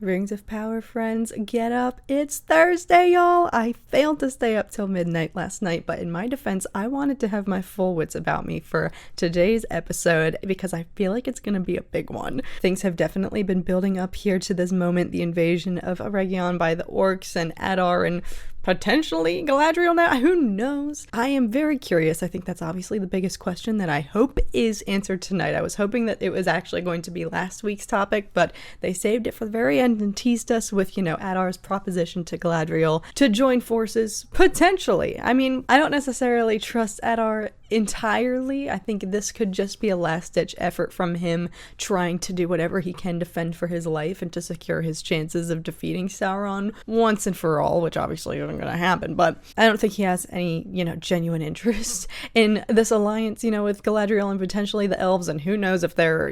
Rings of Power friends, get up. It's Thursday, y'all. I failed to stay up till midnight last night, but in my defense, I wanted to have my full wits about me for today's episode because I feel like it's gonna be a big one. Things have definitely been building up here to this moment, the invasion of Eregion by the orcs and Adar and potentially Galadriel now, who knows? I am very curious. I think that's obviously the biggest question that I hope is answered tonight. I was hoping that it was actually going to be last week's topic, but they saved it for the very end and teased us with, Adar's proposition to Galadriel to join forces, potentially. I mean, I don't necessarily trust Adar entirely. I think this could just be a last-ditch effort from him trying to do whatever he can to fend for his life and to secure his chances of defeating Sauron once and for all, which obviously isn't going to happen, but I don't think he has any, genuine interest in this alliance, with Galadriel and potentially the elves, and who knows if they're...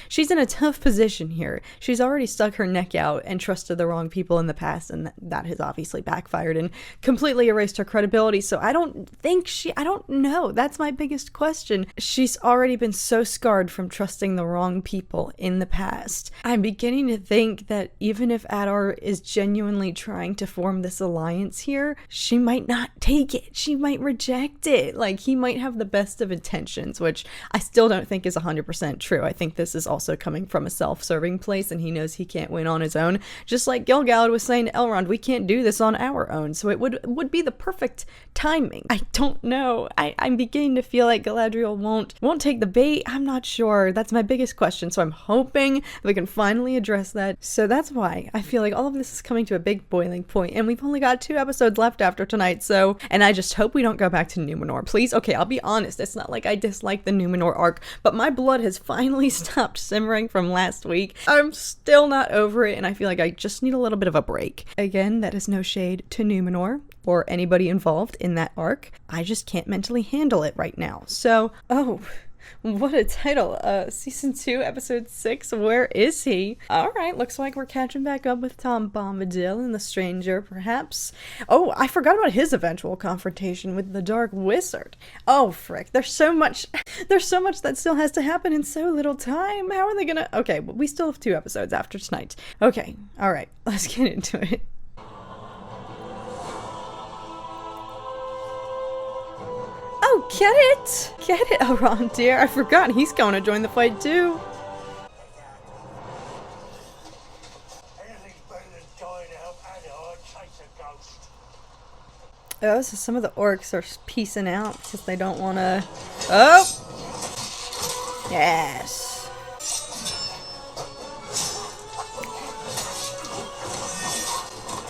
She's in a tough position here. She's already stuck her neck out and trusted the wrong people in the past, and that has obviously backfired and completely erased her credibility, so I don't know. That's my biggest question. She's already been so scarred from trusting the wrong people in the past. I'm beginning to think that even if Adar is genuinely trying to form this alliance here, she might not take it. She might reject it. Like, he might have the best of intentions, which I still don't think is 100% true. I think this is also coming from a self-serving place, and he knows he can't win on his own. Just like Gil-galad was saying to Elrond, we can't do this on our own, so it would be the perfect timing. I don't know. I'm beginning to feel like Galadriel won't take the bait. I'm not sure. That's my biggest question, so I'm hoping we can finally address that. So that's why I feel like all of this is coming to a big boiling point, and we've only got 2 episodes left after tonight, and I just hope we don't go back to Numenor, please. Okay, I'll be honest, it's not like I dislike the Numenor arc, but my blood has finally stopped simmering from last week. I'm still not over it, and I feel like I just need a little bit of a break. Again, that is no shade to Numenor or anybody involved in that arc. I just can't mentally handle it right now. So, what a title. Season 2, Episode 6, Where Is He? Alright, looks like we're catching back up with Tom Bombadil and the Stranger, perhaps. Oh, I forgot about his eventual confrontation with the Dark Wizard. Oh, frick. There's so much that still has to happen in so little time. How are they gonna... Okay, we still have 2 episodes after tonight. Okay, alright, let's get into it. Oh, get it, Elrond, dear. I forgot he's going to join the fight too. Oh, so some of the orcs are peacing out because they don't want to... Oh! Yes.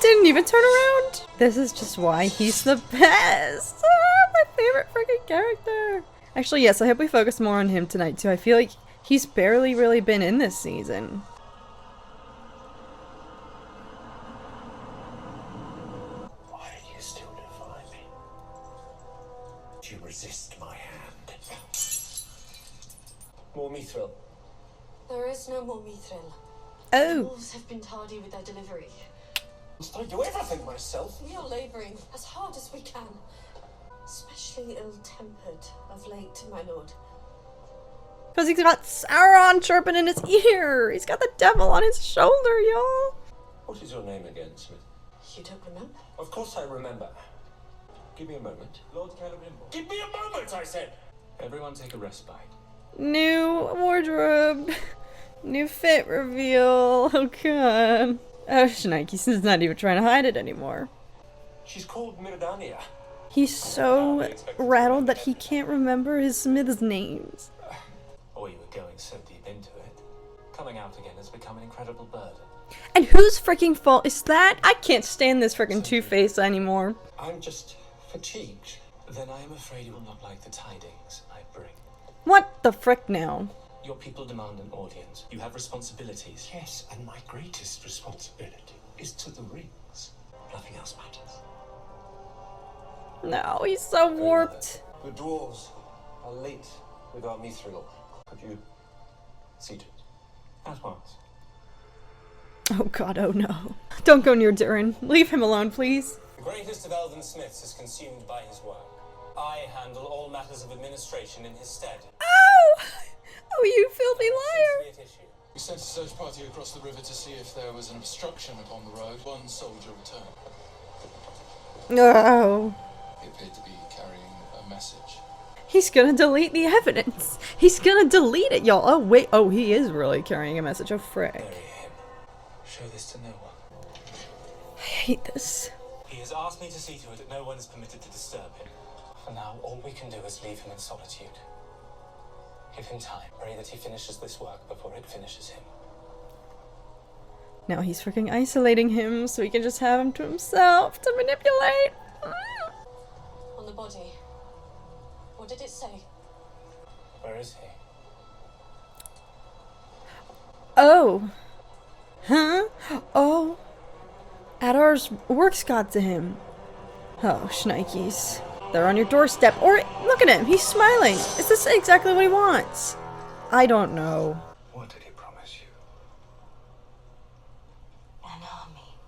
Didn't even turn around. This is just why he's the best. My favorite freaking character. Actually, yes, I hope we focus more on him tonight too. I feel like he's barely really been in this season. Why do you still defy me? Do you resist my hand? More mithril. There is no more mithril. Oh. The wolves have been tardy with their delivery. Must I do everything myself? We are labouring as hard as we can. Especially ill-tempered of late, my lord. Because he's got Sauron chirping in his ear. He's got the devil on his shoulder, y'all. What is your name again, Smith? You don't remember? Of course I remember. Give me a moment. Lord Celebrimbor. Give me a moment, I said! Everyone take a respite. New wardrobe. New fit reveal. Oh, God. Oh, Shnikes is not even trying to hide it anymore. She's called Mirdania. He's so rattled that he can't remember his smith's names. Oh, you were going so deep into it. Coming out again has become an incredible burden. And whose freaking fault is that? I can't stand this freaking Two-Face anymore. I'm just fatigued. Then I am afraid you will not like the tidings I bring. What the frick now? Your people demand an audience. You have responsibilities. Yes, and my greatest responsibility is to the rings. Nothing else matters. No, he's so warped. The dwarves are late with our mithril. Could you see to it? At once. Oh God, oh no. Don't go near Durin. Leave him alone, please. The greatest of elven smiths is consumed by his work. I handle all matters of administration in his stead. Oh! Oh, you filthy liar! We sent a search party across the river to see if there was an obstruction upon the road. One soldier returned. Oh. He appeared to be carrying a message. He's gonna delete the evidence. He's gonna delete it, y'all. Oh, wait. Oh, he is really carrying a message. Oh, frick. Bury him. Show this to no one. I hate this. He has asked me to see to it that no one is permitted to disturb him. For now, all we can do is leave him in solitude. Give him time. Pray that he finishes this work before it finishes him. Now he's freaking isolating him so he can just have him to himself to manipulate. On the body. What did it say? Where is he? Oh. Huh? Oh. Adar's works got to him. Oh, shnikes. They're on your doorstep. Or, look at him. He's smiling. Is this exactly what he wants? I don't know. What did he promise you? An army.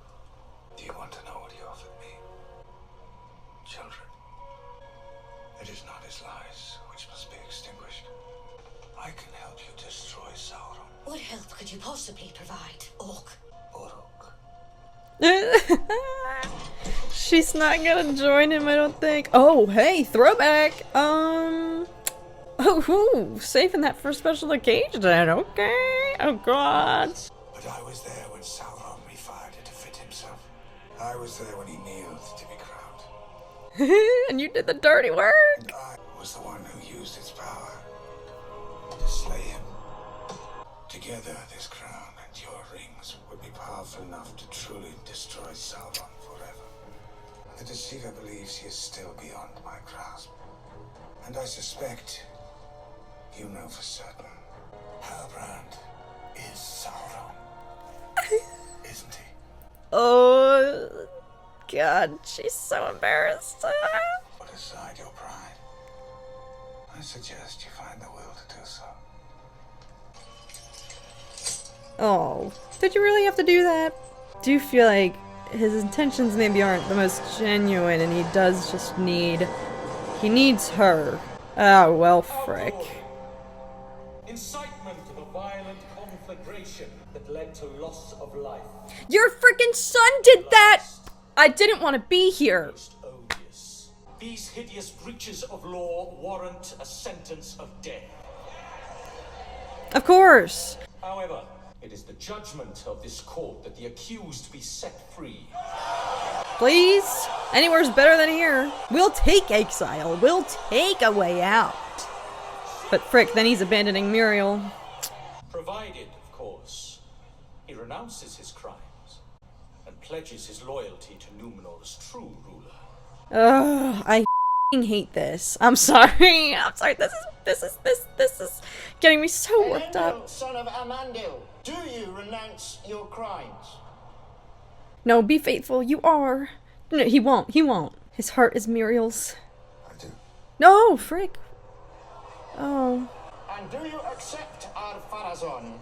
Do you want to know what he offered me? Children. It is not his lies which must be extinguished. I can help you destroy Sauron. What help could you possibly provide, Orc? Uruk. She's not gonna join him, I don't think. Oh, hey, throwback. Oh, saving that for a special occasion. Okay. Oh, God. But I was there when Sauron refired it to fit himself. I was there when he kneeled to be crowned. And you did the dirty work. And I was the one who used its power to slay him. Together, this crown and your rings would be powerful enough to truly destroy Sauron forever. The deceiver believes he is still beyond my grasp. And I suspect you know for certain. Halbrand is Sauron. Isn't he? Oh, God, she's so embarrassed. Put aside your pride. I suggest you find the will to do so. Oh, did you really have to do that? Do you feel like his intentions maybe aren't the most genuine and he does just he needs her? Oh, well, frick. Incitement of a violent conflagration that led to loss of life. Your freaking son did that! I didn't want to be here. Most odious. These hideous breaches of law warrant a sentence of death. Of course. However, it is the judgment of this court that the accused be set free. Please? Anywhere's better than here. We'll take exile. We'll take a way out. But frick, then he's abandoning Muriel. Provided, of course, he renounces his crimes and pledges his loyalty to Numenor's true ruler. Ugh, I hate this. I'm sorry. I'm sorry. This is getting me so worked up. Son of Amandil, do you renounce your crimes? No, be faithful. You are. No, he won't. He won't. His heart is Muriel's. I do. No, frick. Oh. And do you accept our Farazon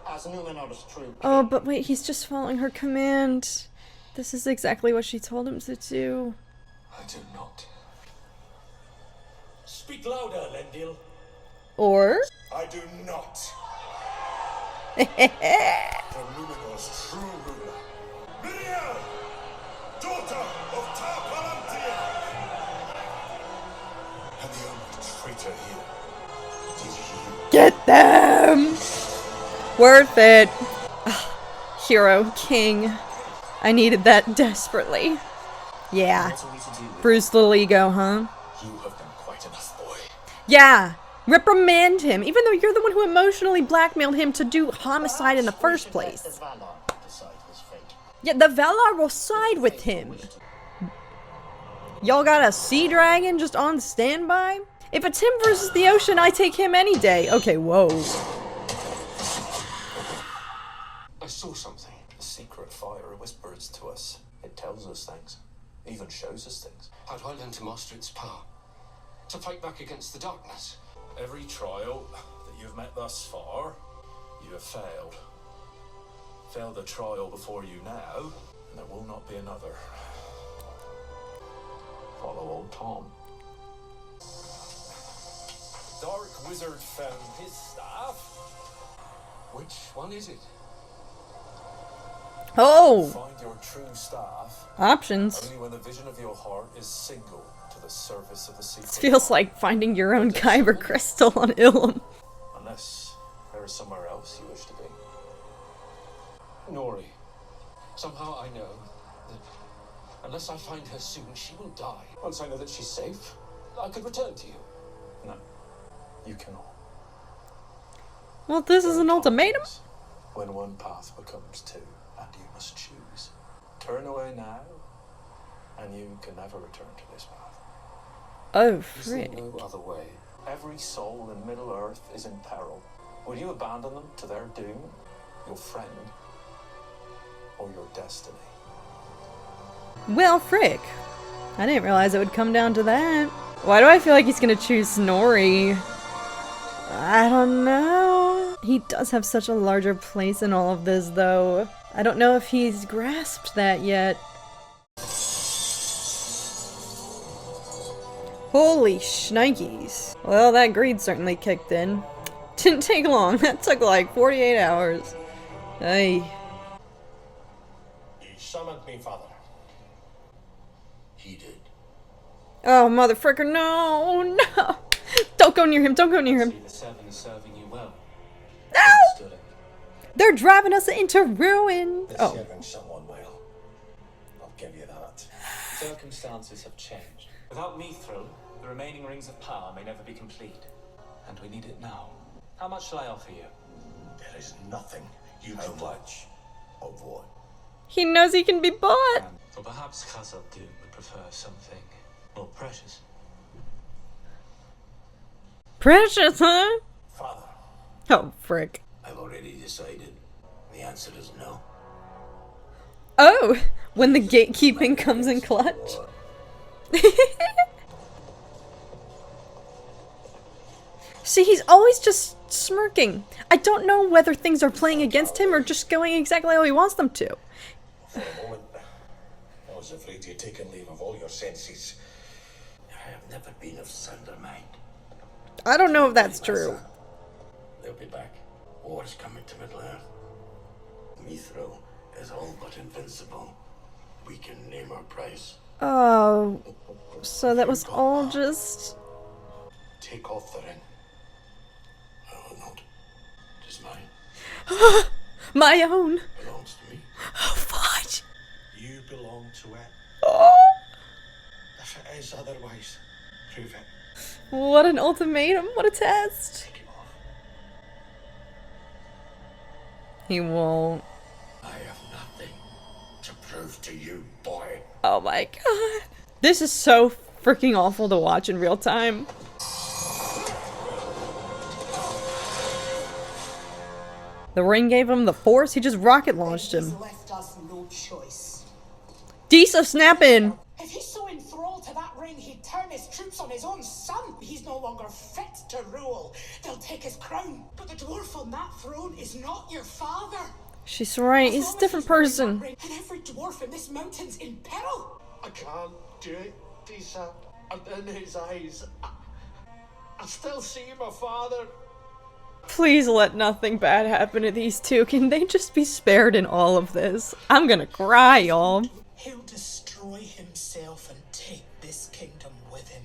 as Numenor's true king? Oh, but wait, he's just following her command. This is exactly what she told him to do. I do not. Speak louder, Lendil. Or? I do not. From Numenor's true ruler. Miriel! Daughter of Tar Palantir! And the only traitor here is you. Get them! Worth it. Hero, king. I needed that desperately. Yeah. What are we to do with Bruce little ego, huh? You have done quite enough, boy. Yeah. Reprimand him, even though you're the one who emotionally blackmailed him to do homicide in the first place. Let the Valar decide his fate. Yeah, the Valar will side with him. Y'all got a sea dragon just on standby? If it's him versus the ocean, I take him any day. Okay, whoa. I saw something. The secret fire whispers to us. It tells us things. Even shows us things. How do I learn to master its power? To fight back against the darkness? Every trial that you've met thus far, you have failed. Fail the trial before you now, and there will not be another. Follow old Tom. Dark wizard found his staff. Which one is it? Oh! Find your true staff Options. only when the vision of your heart is single to the service of the secret. This feels like finding your own Kyber crystal on Ilum. Unless there is somewhere else you wish to be. Nori. Somehow I know that unless I find her soon, she will die. Once I know that she's safe, I could return to you. no, you cannot. Well, this is an ultimatum. When one path becomes two, and you must choose. Turn away now, and you can never return to this path. Oh, Is there frick. no other way? Every soul in Middle-earth is in peril. Will you abandon them to their doom, your friend, or your destiny? Well, frick. I didn't realize it would come down to that. Why do I feel like he's gonna choose Snorri? I don't know. He does have such a larger place in all of this, though. I don't know if he's grasped that yet. Holy shnikes. Well, that greed certainly kicked in. Didn't take long. That took like 48 hours. Ay. He summoned me, father. He did. Oh, motherfricker, no, no. Don't go near him, don't go near him. See, the servant is serving you well. No! Understood it. They're driving us into ruin. The Oh, serving someone well. I'll give you that. Circumstances have changed. Without Mithril, the remaining rings of power may never be complete. And we need it now. How much shall I offer you? There is nothing you How can do. much of what? he knows he can be bought. Or perhaps Khazad-dûm would prefer something more precious. Precious, huh? Father, Oh, frick. I've already decided. The answer is no. Oh, when the gatekeeping comes in clutch. See, he's always just smirking. I don't know whether things are playing against him or just going exactly how he wants them to. For a moment, I was afraid you'd taken leave of all your senses. I have never been of sounder mind. I don't know if that's true. They'll be back. War is coming to Middle-earth. Mithril is all but invincible. We can name our price. Oh, so that was all just... Take off the ring. I will not. It is mine. my own. It belongs to me. Oh, fudge. You belong to it. Oh, If it is otherwise, prove it. what an ultimatum. What a test. Take it off. He won't. I have nothing to prove to you, boy. Oh my god. This is so freaking awful to watch in real time. The ring gave him the force, he just rocket launched him. He's left us no choice. Disa, snap in! If he's so enthralled to that ring, he'd turn his troops on his own son. He's no longer fit to rule. They'll take his crown. But the dwarf on that throne is not your father. She's right, As he's long a as different wearing that person. ring, and every dwarf in this mountain's in peril. I can't do it, Disa. And in his eyes, I still see my father. Please let nothing bad happen to these two. Can they just be spared in all of this? I'm gonna cry, y'all. He'll destroy himself and take this kingdom with him.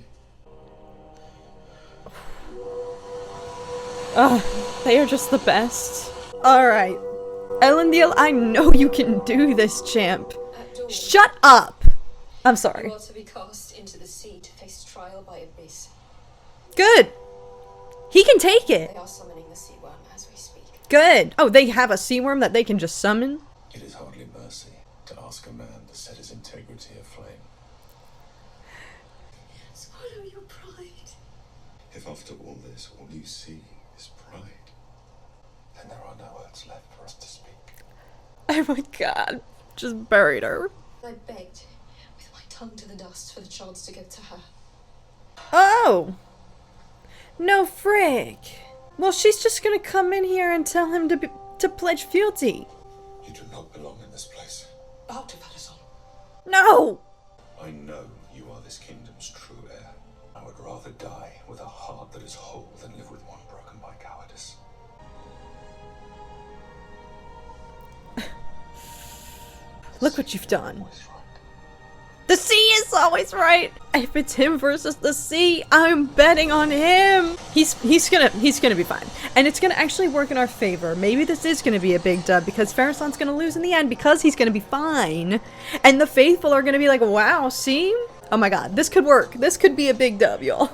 Ugh, they are just the best. Alright. Elendil, I know you can do this, champ. Shut up! I'm sorry. You are to be cast into the sea to face trial by abyss. Good! He can take it! They are summoning the sea worm as we speak. Good! Oh, they have a sea worm that they can just summon? It is hardly mercy to ask a man to set his integrity aflame. Swallow your pride. If after all this, all you see is pride, then there are no words left for us to speak. Oh my god. Just buried her. I begged, with my tongue to the dust, for the chance to give to her. Oh! No frick. Well, she's just gonna come in here and tell him to pledge fealty. You do not belong in this place. Bow to Velez. No! I know you are this kingdom's true heir. I would rather die with a heart that is whole than live with one broken by cowardice. Look what you've done. The sea is always right. If it's him versus the sea, I'm betting on him. He's gonna be fine, and it's gonna actually work in our favor. Maybe this is gonna be a big dub because Pharazôn's gonna lose in the end because he's gonna be fine, and the faithful are gonna be like, wow, see? Oh my god, this could work. This could be a big dub, y'all.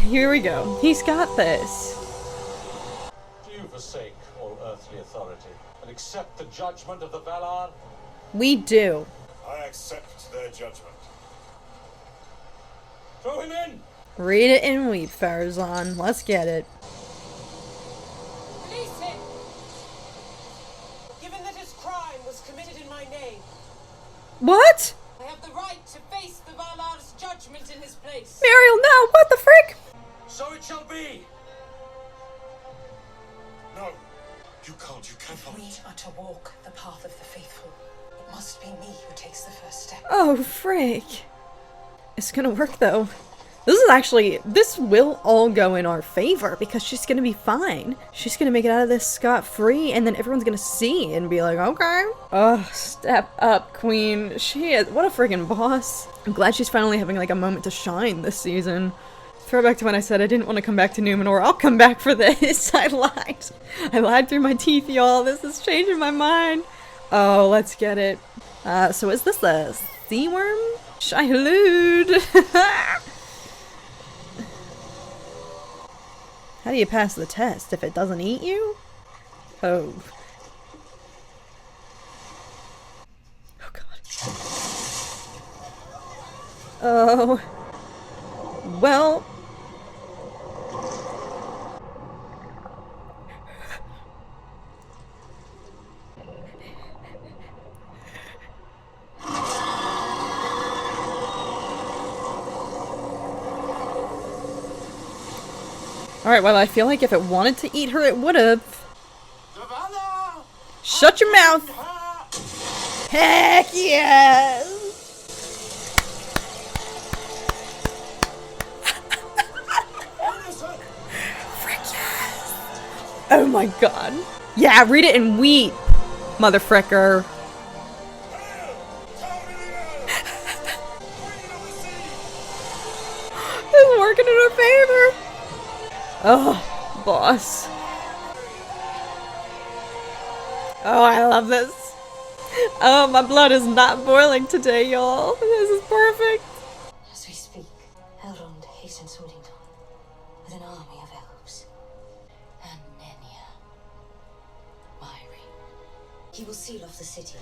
Here we go. He's got this. Do you forsake all earthly authority and accept the judgment of the Valar? We do. I accept their judgment. Throw him in! Read it and weep, Pharazôn. Let's get it. Release him! Given that his crime was committed in my name, What? I have the right to face the Valar's judgment in his place. Muriel, no! What the frick? So it shall be! No, you can't, you cannot. We are to walk the path of the faithful. It must be me who takes the first step. Oh, frick. It's gonna work, though. This will all go in our favor because she's gonna be fine. She's gonna make it out of this scot-free, and then everyone's gonna see and be like, okay. Oh, step up, queen. She is, what a freaking boss. I'm glad she's finally having, like, a moment to shine this season. Throwback to when I said I didn't want to come back to Numenor. I'll come back for this. I lied. I lied through my teeth, y'all. This is changing my mind. Oh, let's get it. So is this a sea worm? Shailude. How do you pass the test if it doesn't eat you? Oh. Oh god. Oh. Well. Alright, well, I feel like if it wanted to eat her, it would've. Shut your mouth! Heck yes! Frick yes! Oh my god. Yeah, read it and weep, mother fricker. It's working in our favor. Oh, boss. Oh, I love this. Oh, my blood is not boiling today, y'all. This is perfect. As we speak, Elrond hastens Whittington with an army of elves. And Nenya. Myri. He will seal off the city,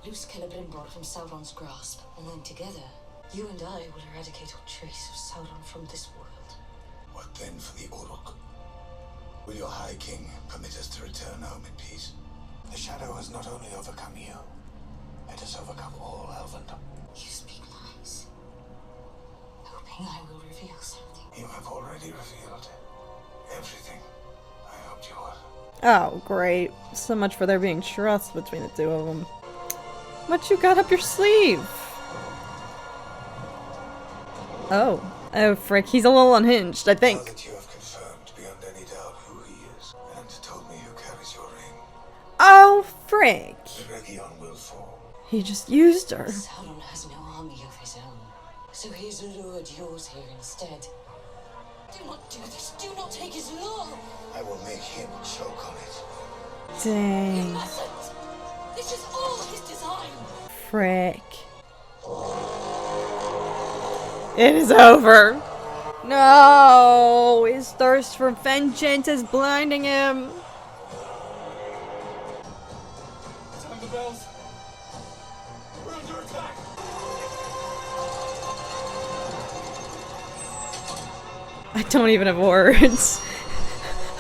loose Celebrimbor from Sauron's grasp, and then together, you and I will eradicate all trace of Sauron from this world. What then for the Uruk? Will your High King permit us to return home in peace? The Shadow has not only overcome you, it has overcome all Elvendom. You speak lies, hoping I will reveal something. You have already revealed everything. I hoped you would. Oh, great. So much for there being trust between the two of them. What you got up your sleeve? Oh. Oh, frick. He's a little unhinged, I think. Now that you have confirmed beyond any doubt who he is, and told me who carries your ring, Oh, frick. the Region will fall. He just used her. Sauron has no army of his own, so he has lured yours here instead. Do not do this. Do not take his lure. I will make him choke on it. You Dang. mustn't. This is all his design. Frick. It is over. No, his thirst for vengeance is blinding him. Sound the bells. We're under attack. I don't even have words.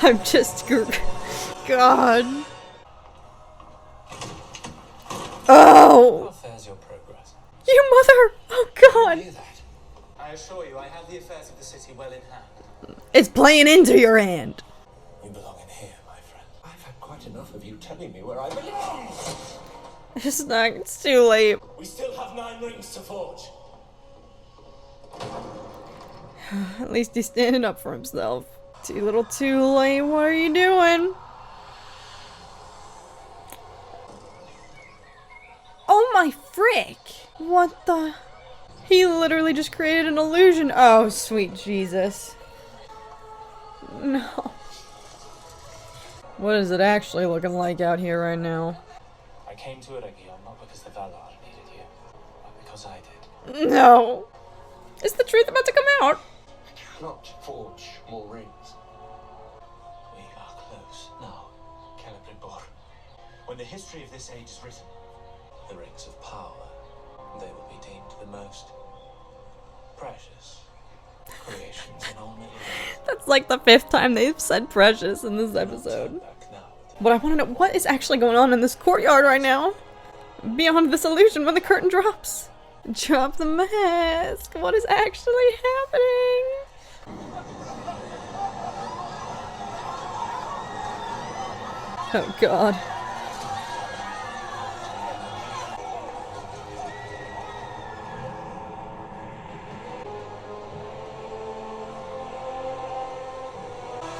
I'm just God. Oh! How fares your progress? You mother! Oh god! Hear that? I assure you, I have the affairs of the city well in hand. It's playing into your hand. You belong in here, my friend. I've had quite enough of you telling me where I belong. It's too late. We still have 9 rings to forge. At least he's standing up for himself. Too little too late, what are you doing? my frick! What the? He literally just created an illusion. Oh, sweet Jesus. No. What is it actually looking like out here right now? I came to Eregion not because the Valar needed you, but because I did. No. Is the truth about to come out? I cannot forge more rings. We are close now, Celebrimbor. When the history of this age is written, the rings of power, they will be deemed the most precious creations in all Middle Earth. That's like the 5th time they've said precious in this episode. But I want to know what is actually going on in this courtyard right now. Beyond this illusion when the curtain drops. Drop the mask. What is actually happening? Oh god.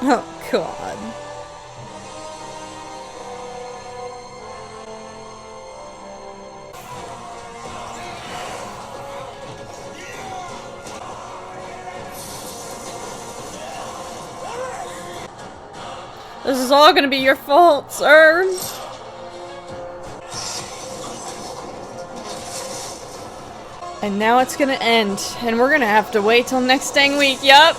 Oh god. This is all gonna be your fault, sir. And now it's gonna end, and we're gonna have to wait till next dang week, yup.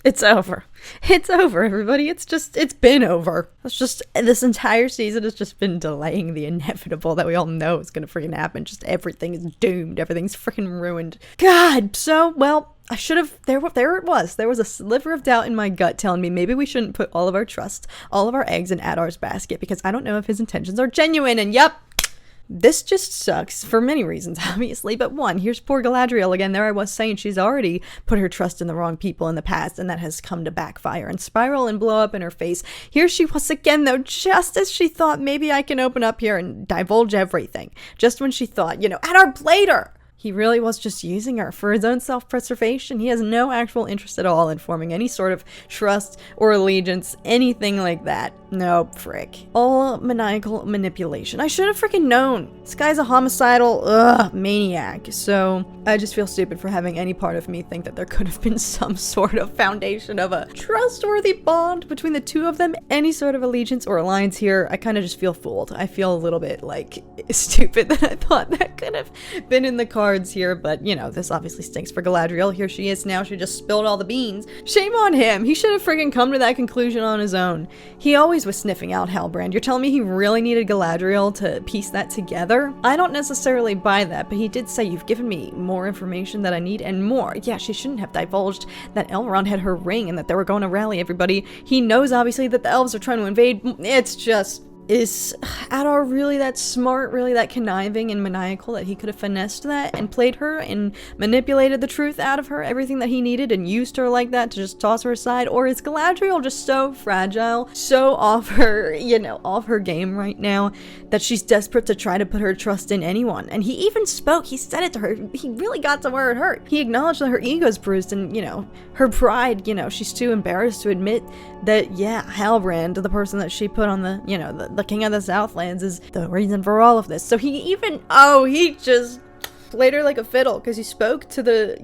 It's over. It's over, everybody. It's been over. This entire season has just been delaying the inevitable that we all know is gonna freaking happen. Just everything is doomed. Everything's freaking ruined. God, so, well, I should have, there it was. There was a sliver of doubt in my gut telling me maybe we shouldn't put all of our trust, all of our eggs in Adar's basket because I don't know if his intentions are genuine, and yep. This just sucks for many reasons, obviously, but one, here's poor Galadriel again. There I was saying she's already put her trust in the wrong people in the past, and that has come to backfire and spiral and blow up in her face. Here she was again, though, just as she thought maybe I can open up here and divulge everything. Just when she thought, Adar played her! He really was just using her for his own self-preservation. He has no actual interest at all in forming any sort of trust or allegiance, anything like that. Nope, frick. All maniacal manipulation. I should have freaking known. This guy's a homicidal, maniac. So, I just feel stupid for having any part of me think that there could have been some sort of foundation of a trustworthy bond between the two of them. Any sort of allegiance or alliance here, I kind of just feel fooled. I feel a little bit, stupid that I thought that could have been in the cards here, but, this obviously stinks for Galadriel. Here she is now. She just spilled all the beans. Shame on him. He should have freaking come to that conclusion on his own. He always was sniffing out Halbrand. You're telling me he really needed Galadriel to piece that together? I don't necessarily buy that, but he did say, you've given me more information that I need and more. Yeah, she shouldn't have divulged that Elrond had her ring and that they were going to rally everybody. He knows, obviously, that the elves are trying to invade. It's just... Is Adar really that smart, really that conniving and maniacal that he could have finessed that and played her and manipulated the truth out of her, everything that he needed, and used her like that to just toss her aside? Or is Galadriel just so fragile, so off her, off her game right now that she's desperate to try to put her trust in anyone? And he even spoke, he said it to her, he really got to where it hurt. He acknowledged that her ego's bruised and, her pride, she's too embarrassed to admit that, yeah, Halbrand, the person that she put on the King of the Southlands, is the reason for all of this. So he even, he just played her like a fiddle because he spoke to the,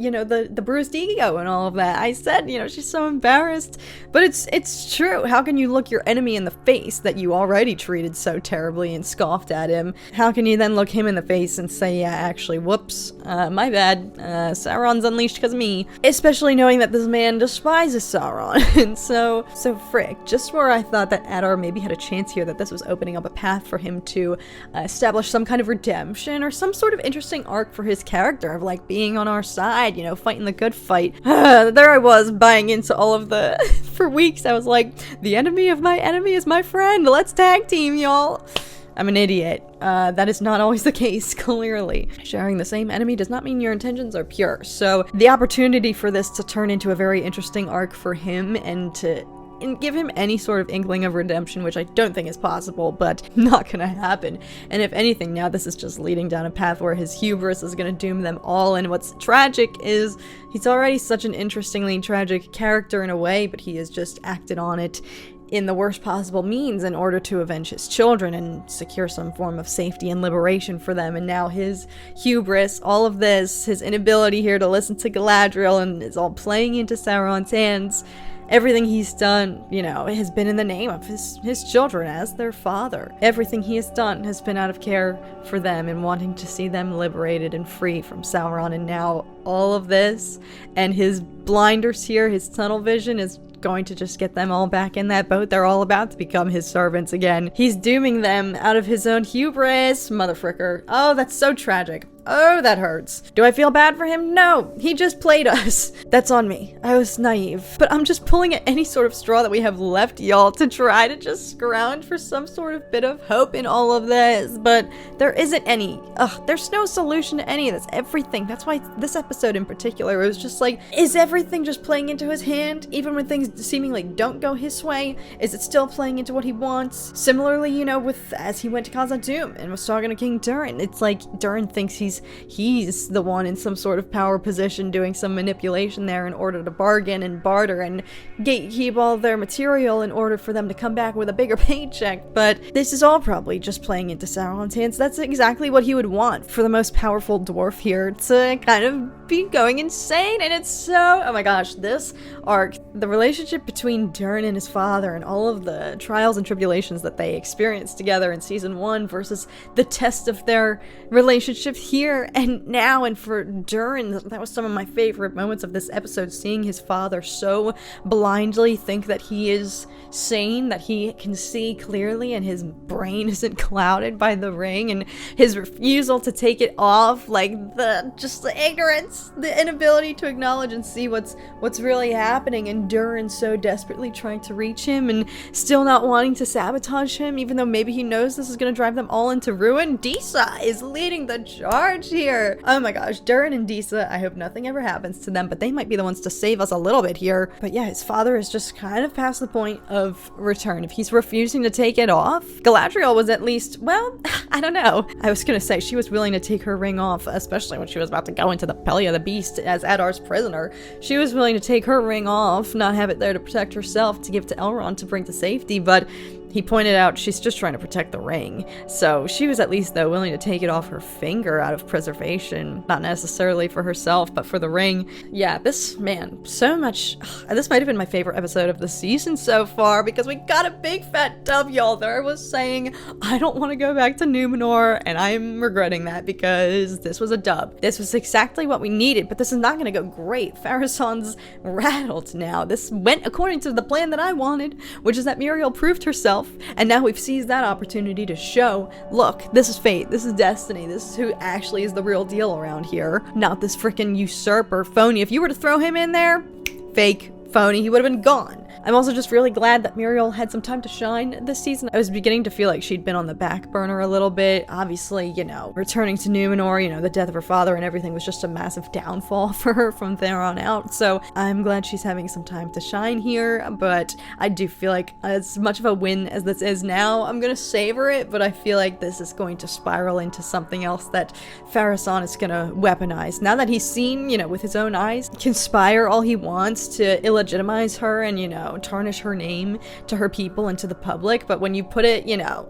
the bruised ego and all of that. I said, she's so embarrassed, but it's true. How can you look your enemy in the face that you already treated so terribly and scoffed at him? How can you then look him in the face and say, yeah, actually, whoops, my bad, Sauron's unleashed because of me, especially knowing that this man despises Sauron. And so frick, just where I thought that Adar maybe had a chance here, that this was opening up a path for him to establish some kind of redemption or some sort of interesting arc for his character of being on our side, fighting the good fight. There I was buying into all of the for weeks. I was like, the enemy of my enemy is my friend. Let's tag team, y'all. I'm an idiot. That is not always the case, clearly. Sharing the same enemy does not mean your intentions are pure. So the opportunity for this to turn into a very interesting arc for him and to and give him any sort of inkling of redemption, which I don't think is possible, but not gonna happen. And if anything, now this is just leading down a path where his hubris is gonna doom them all, and what's tragic is he's already such an interestingly tragic character in a way, but he has just acted on it in the worst possible means in order to avenge his children and secure some form of safety and liberation for them. And now his hubris, all of this, his inability here to listen to Galadriel, and it's all playing into Sauron's hands. Everything he's done, you know, has been in the name of his children as their father. Everything he has done has been out of care for them and wanting to see them liberated and free from Sauron. And now all of this and his blinders here, his tunnel vision, is going to just get them all back in that boat. They're all about to become his servants again. He's dooming them out of his own hubris, motherfricker. Oh, that's so tragic. Oh, that hurts. Do I feel bad for him? No, he just played us. That's on me. I was naive. But I'm just pulling at any sort of straw that we have left, y'all, to try to just scrounge for some sort of bit of hope in all of this. But there isn't any. There's no solution to any of this. Everything. That's why this episode in particular, it was just like, is everything just playing into his hand? Even when things seemingly don't go his way? Is it still playing into what he wants? Similarly, you know, with as he went to Khazad-dûm and was talking to King Durin, it's like Durin thinks he's the one in some sort of power position doing some manipulation there in order to bargain and barter and gatekeep all their material in order for them to come back with a bigger paycheck. But this is all probably just playing into Sauron's hands. That's exactly what he would want for the most powerful dwarf here to kind of be going insane. And it's so, oh my gosh, this arc, the relationship between Durin and his father and all of the trials and tribulations that they experienced together in season 1 versus the test of their relationship here and now. And for Durin, that was some of my favorite moments of this episode, seeing his father so blindly think that he is sane, that he can see clearly and his brain isn't clouded by the ring, and his refusal to take it off, like the ignorance, the inability to acknowledge and see what's really happening, and Durin so desperately trying to reach him and still not wanting to sabotage him, even though maybe he knows this is going to drive them all into ruin. Disa is leading the charge here. Oh my gosh, Durin and Disa, I hope nothing ever happens to them, but they might be the ones to save us a little bit here. But yeah, his father is just kind of past the point of return. If he's refusing to take it off, Galadriel was at least, well, I don't know. I was gonna say she was willing to take her ring off, especially when she was about to go into the belly of the beast as Adar's prisoner. She was willing to take her ring off, not have it there to protect herself, to give to Elrond to bring to safety, but he pointed out she's just trying to protect the ring. So she was at least, though, willing to take it off her finger out of preservation. Not necessarily for herself, but for the ring. Yeah, this, man, so much. This might have been my favorite episode of the season so far, because we got a big fat dub, y'all. There I was saying, I don't want to go back to Numenor, and I'm regretting that, because this was a dub. This was exactly what we needed, but this is not going to go great. Pharazôn's rattled now. This went according to the plan that I wanted, which is that Muriel proved herself, and now we've seized that opportunity to show, look, this is fate, this is destiny, this is who actually is the real deal around here, not this freaking usurper phony. If you were to throw him in there, fake, phony, he would have been gone. I'm also just really glad that Muriel had some time to shine this season. I was beginning to feel like she'd been on the back burner a little bit. Obviously, you know, returning to Numenor, you know, the death of her father and everything was just a massive downfall for her from there on out. So I'm glad she's having some time to shine here, but I do feel like as much of a win as this is now, I'm gonna savor it, but I feel like this is going to spiral into something else that Pharazôn is gonna weaponize. Now that he's seen, you know, with his own eyes, conspire all he wants to illegitimize her and, you know, tarnish her name to her people and to the public, but when you put it, you know,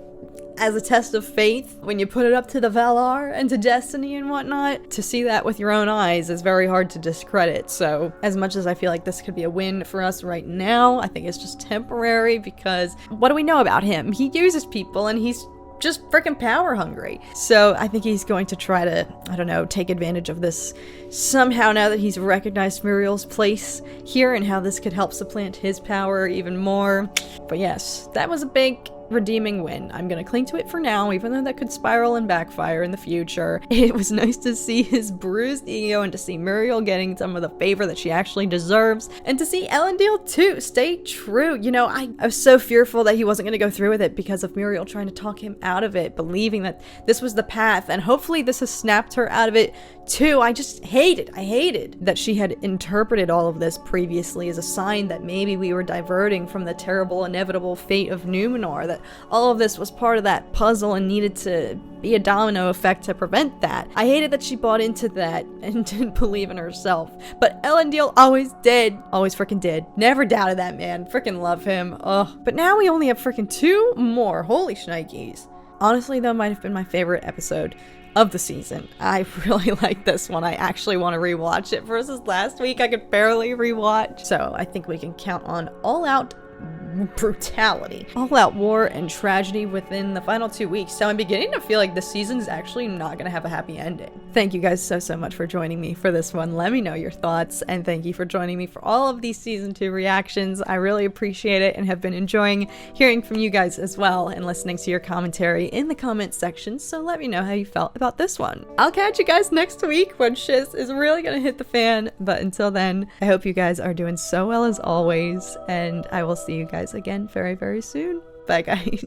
as a test of faith, when you put it up to the Valar and to destiny and whatnot, to see that with your own eyes is very hard to discredit. So as much as I feel like this could be a win for us right now, I think it's just temporary, because what do we know about him? He uses people and he's just freaking power hungry. So I think he's going to try to, I don't know, take advantage of this somehow now that he's recognized Muriel's place here and how this could help supplant his power even more. But yes, that was a big redeeming win. I'm gonna cling to it for now, even though that could spiral and backfire in the future. It was nice to see his bruised ego and to see Muriel getting some of the favor that she actually deserves, and to see Elendil too stay true. You know, I was so fearful that he wasn't gonna go through with it because of Muriel trying to talk him out of it, believing that this was the path, and hopefully this has snapped her out of it too. I hated that she had interpreted all of this previously as a sign that maybe we were diverting from the terrible, inevitable fate of Numenor, that all of this was part of that puzzle and needed to be a domino effect to prevent that. I hated that she bought into that and didn't believe in herself. But Elendil always did. Always freaking did. Never doubted that man. Freaking love him. Ugh. But now we only have freaking 2 more. Holy shnikes. Honestly, though, might have been my favorite episode of the season. I really like this one. I actually want to rewatch it versus last week I could barely rewatch. So I think we can count on all out brutality, all out war and tragedy within the final 2 weeks. So I'm beginning to feel like this season's actually not gonna have a happy ending. Thank you guys so much for joining me for this one. Let me know your thoughts, and thank you for joining me for all of these season 2 reactions. I really appreciate it and have been enjoying hearing from you guys as well and listening to your commentary in the comments section. So let me know how you felt about this one. I'll catch you guys next week when shiz is really gonna hit the fan. But until then, I hope you guys are doing so well as always, and I will see you guys again very, very soon. Bye, guys.